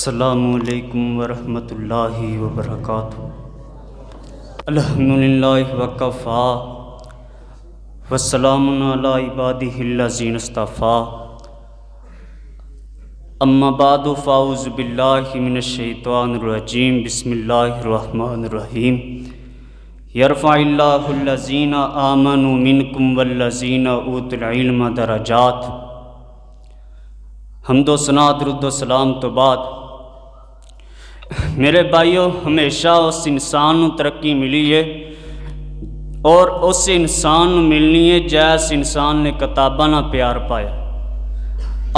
अस्सलामुअलैकुम वरहमतुल्लाहि वबरकातुहू। अल्हम्दुलिल्लाहि वकफ़ा वस्सलामुन अला इबादिहिल्लज़ीना इस्तफ़ा। अम्मा बादु फ़ाऊज़ु बिल्लाहि मिनश्शैतानिर्रजीम। बिस्मिल्लाहिर्रहमानिर्रहीम। यरफ़इल्लाहुल्लज़ीना आमनु मिनकुम वल्लज़ीना ऊतुल इल्म दरजात। हम्दो सना दुरूद सलाम तो बाद मेरे भाइयों, हमेशा उस इंसान को तरक्की मिली है और उस इंसान को मिलनी है जैस इंसान ने किताबां नाल प्यार पाया।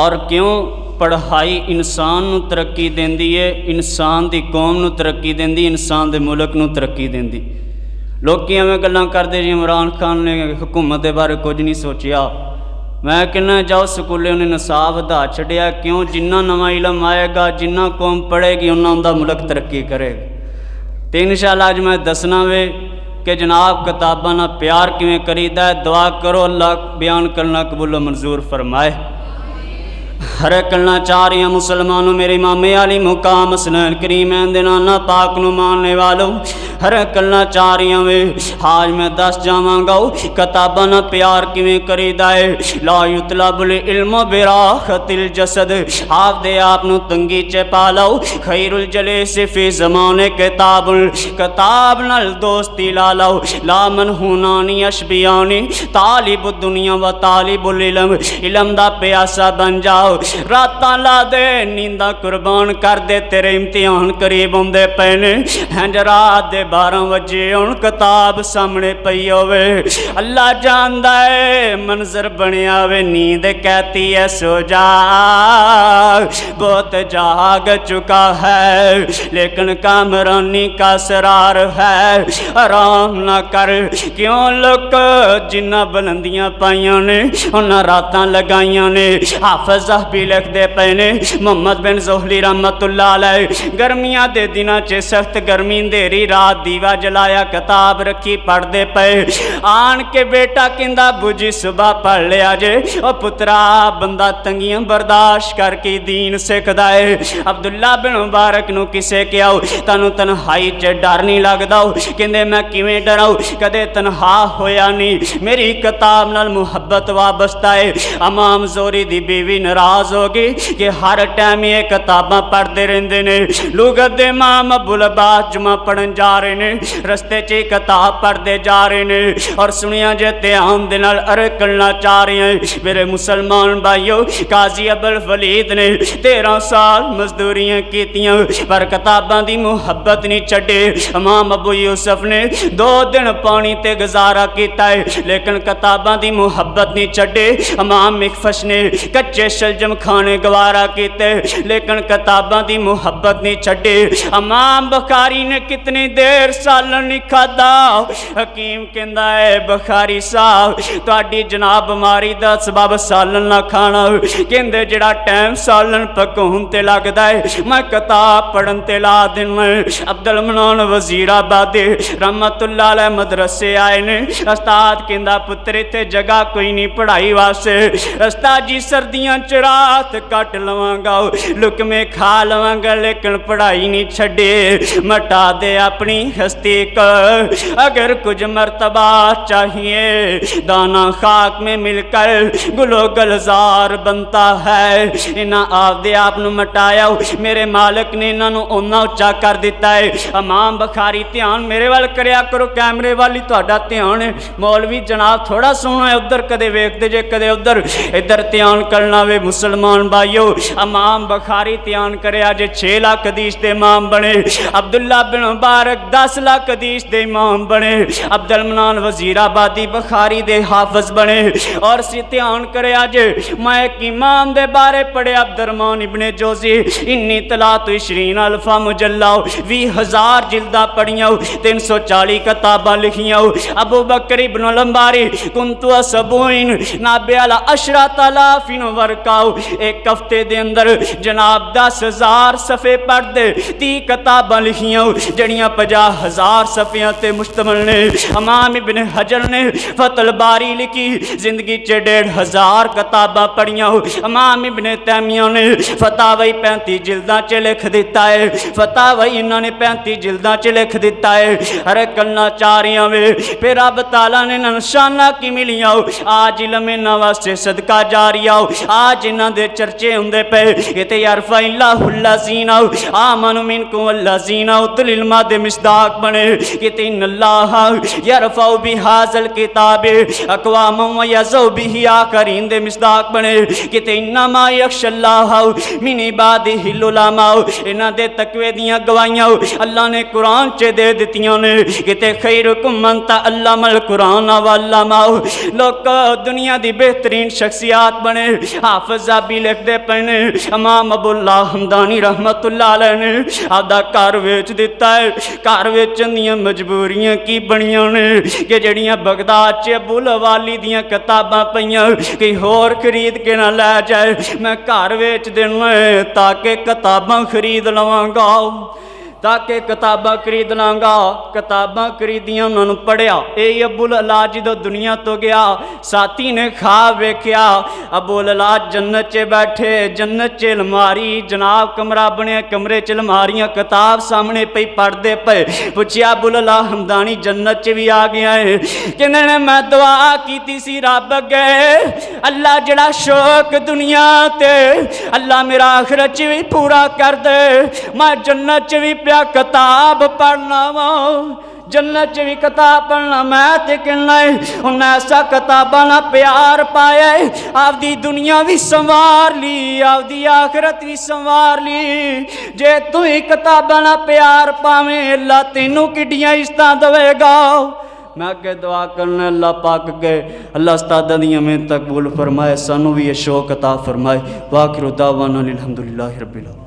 और क्यों पढ़ाई इंसान को तरक्की देंदी है, इंसान की कौम को तरक्की देंदी, इंसान के मुल्क को तरक्की देंदी। लोग एवं गल्लां करते जी इमरान खान ने हुकूमत के बारे कुछ नहीं सोचिया। मैं कहना जाओ स्कूले उन्हें नसाब वधा छड़िया। क्यों? जिन्ना नवा इलम आएगा, जिन्ना कौम पढ़ेगी, उन्ना उनका मुल्क तरक्की करेगा। तो इंशाअल्लाह अज मैं दसना वे कि जनाब किताबां नाल प्यार किवें करीदा है। दुआ करो अल्लाह बयान करना कबूल मंजूर फरमाए। हर करना चाह रही हूँ मुसलमानों, मेरे इमामे आली मुकाम हसनैन करीमैन दे नाना पाक नूं मानने वालों, हर करना चाह रही हूँ वे आज मैं दस जावांगा किताबां नाल प्यार किवें करीदा है। ला युतलबुल इल्म बिराखतिल जसद। आप दे आप नूं तंगी च पा लो। खैरुल जलीस फी ज़माने किताबुल। किताब नाल दोस्ती ला लो। ला मनहूनानी अशबियानी तालिब दुनिया व तालिबुल इल्म। इल्म दा प्यासा बन जाओ। रातां ला दे, नींदा कुर्बान कर दे, तेरे इम्तिहान करीब आउंदे पए ने। हंज रात दे 12 बजे हुण किताब सामने पई होवे। अल्लाह जानदा है मंजर बनिया वे, नींद कहती है सो जा। बहुत जाग चुका है लेकिन कामरानी का सरार है। आराम ना कर। क्यों? लोग जिन्ना बुलंदियां पाइयां ने उन्हां रातां लगाइयां ने। हाफिज भी लिखते पे ने मोहम्मद बिन ज़ोहली रहमतुल्लाह अलैह, गर्मियां दे दिनां च सख्त गर्मी अंधेरी रात दीवा जलाया, किताब रखी पढ़ते पे। आन के बेटा कहंदा बुझी सुबह पढ़ लिया जे। ओ पुत्रा बंदा तंगियां बर्दाश्त करके दीन सिखदा है। अब्दुल्ला बिन मुबारक नूं किसे कहा तैनूं तन्हाई च डर नहीं लगदा? कहंदे मैं किवें डरां, कदे तन्हा होया नहीं। मेरी किताब नाल मुहब्बत वाबस्ता है। इमाम ज़ोहरी दी बीवी नाराज हो गई कि हर टाइम ये किताबां पढ़ते रहते ने। लुगत दे इमाम अबुल अब्बास जुमा पढ़न जा रहे ने, रस्ते च किताब पढ़ते जा रहे ने और सुनिया जे ध्यान दे नाल अर्ज करना चाह रहे हैं। मेरे मुसलमान भाइयों, काजी अब्दुल वलीद ने 13 साल मजदूरियां कीतियां पर किताबां दी मुहब्बत नहीं छड्डी। इमाम अबू यूसुफ ने 2 दिन पानी ते गुजारा किया है लेकिन किताबां दी मुहब्बत नहीं छड्डी। इमाम मिखफश ने कच्चे शलजम खाने गवारा किते लेकिन किताबां दी मुहब्बत नहीं छड्डी। इमाम बुखारी ने कितनी देर सालन नहीं खादा। हकीम कहंदा है बुखारी साहब तुहाडी जनाब बीमारी दा सबब सालन ना खाना। कहंदे जिहड़ा टाइम सालन पकाउण ते लगदा है मैं किताब पढ़न ते ला दिना। अब्दुल मनान वजीराबादी रहमतुल्लाह अलैह मदरसे आए ने। उस्ताद कहंदा पुत्र इत्थे जगह कोई नहीं पढ़ाई वास्ते। उस्ताद जी सर्दियां च रात कट लवांगा, लुकमे खा लवांगा लेकिन पढ़ाई नहीं छड्डे। मटा दे अपनी हस्ती को। अगर कुछ मर्तबा चाहिए दाना खाक में मिलकर गुलो गलजार बनता है। इन्हां आपदे आप नूं मटाया, मेरे मालिक ने इन्हां उन्ना उच्चा कर दिता है। इमाम बुखारी ध्यान मेरे वाल करया करो, कैमरे वाली तुहाडा ध्यान है। मौलवी जनाब थोड़ा सोहना है, उधर कदे वेखदे जे कदे उधर। इधर ध्यान करना वे मुसलमान भाइयों। इमाम बुखारी ध्यान करे जे 6 लाख हदीस दे इमाम बने। अब्दुल्ला बिन मुबारक 10 लाख हदीस दे इमाम बने। अब्दुल मनान वजीराबादी बुखारी दे हाफिज बने। और ध्यान करे जे मैं एक इमाम दे बारे पढ़े अब्दुर्रहमान इब्ने जोजी इन्नी तलात 20 अल्फा मुजल्ला 20,000 जिल्दा पढ़ियां 340 किताबां लिखियां। अबू बकर इब्न लंबारी कुंतु असबुइन नाबे अला अशरा तलाफिन वर्का आओ एक हफ्ते दे अंदर जनाब 10,000 सफ़े पढ़ दे 30 किताबां लिखियां जड़ियाँ 50,000 सफ़ियां ते मुश्तमिल ने। इमाम इब्न हजर ने फतल बारी लिखी, जिंदगी च 1,500 किताबां पढ़ियां। इमाम इब्न तैमिया ने फतावा 35 जिल्दां च लिख दिता है, फतावा इन्होंने 35 जिल्दां च लिख दिता है। अरे कन्ना चारियां वे फिर रब ताला ने निशाना की मिलियां। आज इलम इन्हां वास्ते सदका जारिया, आज इन्हां दे चर्चे होंदे पे इते यरफ़इल्लाहुल्लज़ीना आमनु मिनकुम वल्लज़ीना उतुल इल्मा दे मिसदाक बने किते इन्नल्लाह यरफ़उ बिहाज़ल किताब अक़वामन व यज़उ बिही आखरीन दे मिसदाक बने किते इन्नमा यख़शल्लाह मिन इबादिहिल उलमा। इन्हां दे तकवे दियां गवाहियां अल्लाह ने कुरान च दे दित्तियां ने किते खैरुकुम मन तअल्लमल कुरान व अल्लमा। लोग दुनिया दी बेहतरीन शख्सियात बने। हाफिज़ ज़ाबी लिखते पे ने इमाम अबुल्ला हमदानी रहमतुल्लाह अलैह ने आपदा घर वेच दिता है। घर वेचन दियां मजबूरियां की बनियां ने कि जड़ियां बगदाद च अबुल वाली दियां किताबां पईयां कि होर खरीद के ना लै जाए, मैं घर वेच देना ताकि किताबां खरीद लवांगा, ताकि किताबां खरीद लाँगा। किताबां खरीदियां उन्होंने पढ़िया। ये अबुल अला जो दुनिया तो गया साथी ने ख्वाब वेख्या अबुल अला जन्नत च बैठे, जन्नत च अलमारी जनाब कमरा बने, कमरे च अलमारियां किताब सामने पई पढ़ते पे। पूछया अबुल अला हमदानी जन्नत च भी आ गया है? कहने ने मैं दुआ की सी रब अगे अल्लाह जड़ा शौक दुनिया ते अल्लाह मेरा आखिरत च भी पूरा कर दे। मैं जन्नत च भी किताब पढ़ना वा, जन्नत च भी किताब पढ़ना। मैं ते कहना उन्हें ऐसा किताबा ना प्यार पाया आपदी दुनिया भी संवार ली, आपदी आखिरत भी संवार ली। जे तू ही किताबा ना प्यार पावे अल्लाह तेनू किड्डियां इज्जतां देवेगा। मैं अगे दुआ करना अल्लाह पाक गए अल्लाह उस्तादां दियां मेहनत कबूल फरमाए, सानू भी ये शौक अता फरमाए। वाखिरु दावाना अनिल हम्दुलिल्लाहि रब्बिल आलमीन।